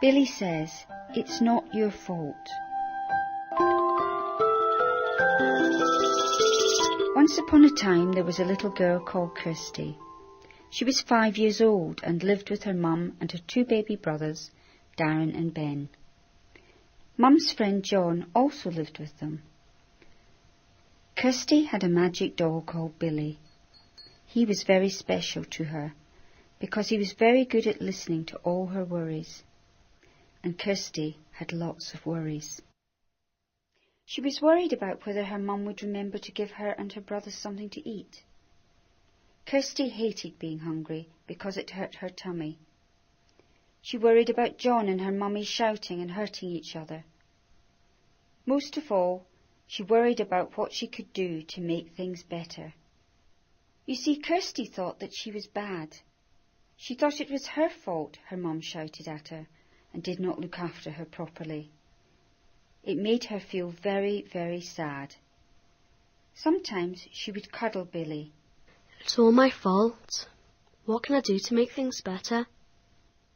Billy says, "It's not your fault." Once upon a time there was a little girl called Kirsty. She was 5 years old and lived with her mum and her 2 baby brothers, Darren and Ben. Mum's friend John also lived with them. Kirsty had a magic doll called Billy. He was very special to her because he was very good at listening to all her worries. And Kirsty had lots of worries. She was worried about whether her mum would remember to give her and her brothers something to eat. Kirsty hated being hungry because it hurt her tummy. She worried about John and her mummy shouting and hurting each other. Most of all, she worried about what she could do to make things better. You see, Kirsty thought that she was bad. She thought it was her fault her mum shouted at her and did not look after her properly. It made her feel very, very sad. Sometimes she would cuddle Billy. It's all my fault. What can I do to make things better?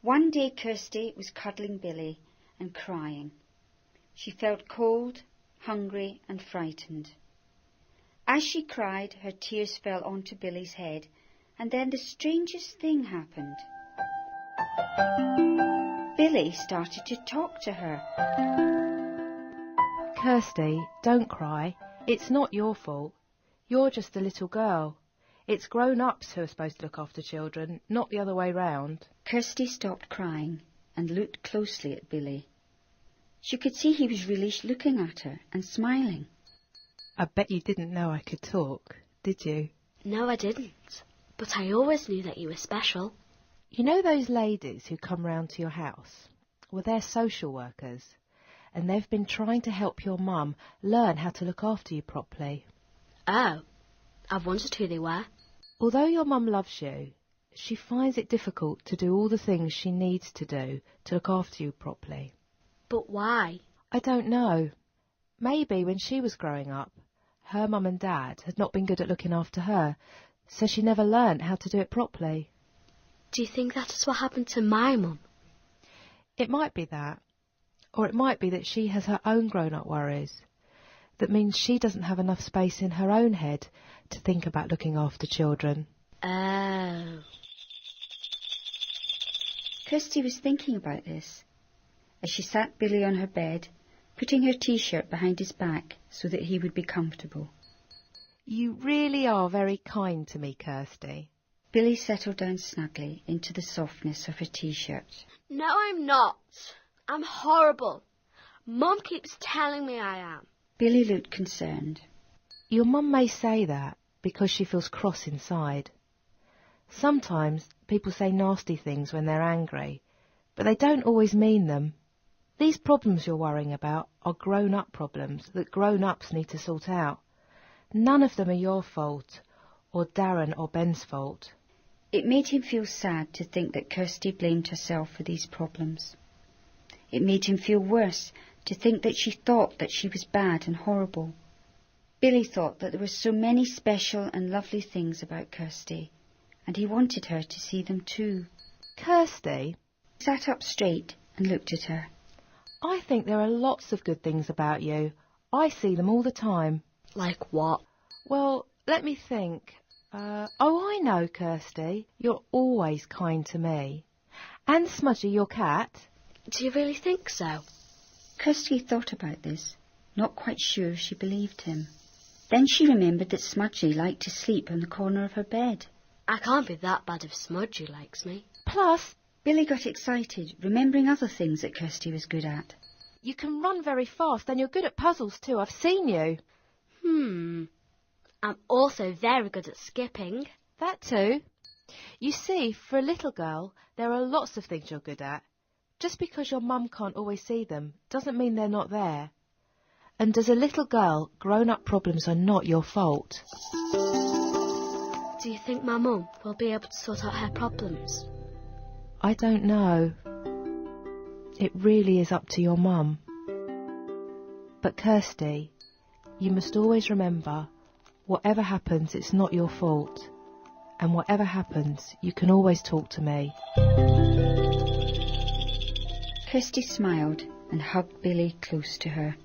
One day Kirsty was cuddling Billy and crying. She felt cold, hungry and frightened. As she cried, her tears fell onto Billy's head, and then the strangest thing happened. Billy started to talk to her. Kirsty, don't cry. It's not your fault. You're just a little girl. It's grown-ups who are supposed to look after children, not the other way round. Kirsty stopped crying and looked closely at Billy. She could see he was really looking at her and smiling. I bet you didn't know I could talk, did you? No, I didn't. But I always knew that you were special. You know those ladies who come round to your house? Well, they're social workers, and they've been trying to help your mum learn how to look after you properly. Oh, I've wondered who they were. Although your mum loves you, she finds it difficult to do all the things she needs to do to look after you properly. But why? I don't know. Maybe when she was growing up, her mum and dad had not been good at looking after her, so she never learnt how to do it properly. Do you think that is what happened to my mum? It might be that. Or it might be that she has her own grown-up worries. That means she doesn't have enough space in her own head to think about looking after children. Oh. Kirsty was thinking about this as she sat Billy on her bed, putting her T-shirt behind his back so that he would be comfortable. You really are very kind to me, Kirsty. Billy settled down snugly into the softness of her T-shirt. No, I'm not. I'm horrible. Mum keeps telling me I am. Billy looked concerned. Your mum may say that because she feels cross inside. Sometimes people say nasty things when they're angry, but they don't always mean them. These problems you're worrying about are grown-up problems that grown-ups need to sort out. None of them are your fault, or Darren or Ben's fault. It made him feel sad to think that Kirsty blamed herself for these problems. It made him feel worse to think that she thought that she was bad and horrible. Billy thought that there were so many special and lovely things about Kirsty, and he wanted her to see them too. Kirsty? He sat up straight and looked at her. I think there are lots of good things about you. I see them all the time. Like what? Well, let me think. I know, Kirsty. You're always kind to me. And Smudgy, your cat. Do you really think so? Kirsty thought about this, not quite sure if she believed him. Then she remembered that Smudgy liked to sleep on the corner of her bed. I can't be that bad if Smudgy likes me. Plus, Billy got excited, remembering other things that Kirsty was good at. You can run very fast and you're good at puzzles too. I've seen you. I'm also very good at skipping. That too. You see, for a little girl, there are lots of things you're good at. Just because your mum can't always see them doesn't mean they're not there. And as a little girl, grown-up problems are not your fault. Do you think my mum will be able to sort out her problems? I don't know. It really is up to your mum. But Kirsty, you must always remember, whatever happens, it's not your fault. And whatever happens, you can always talk to me. Kirsty smiled and hugged Billy close to her.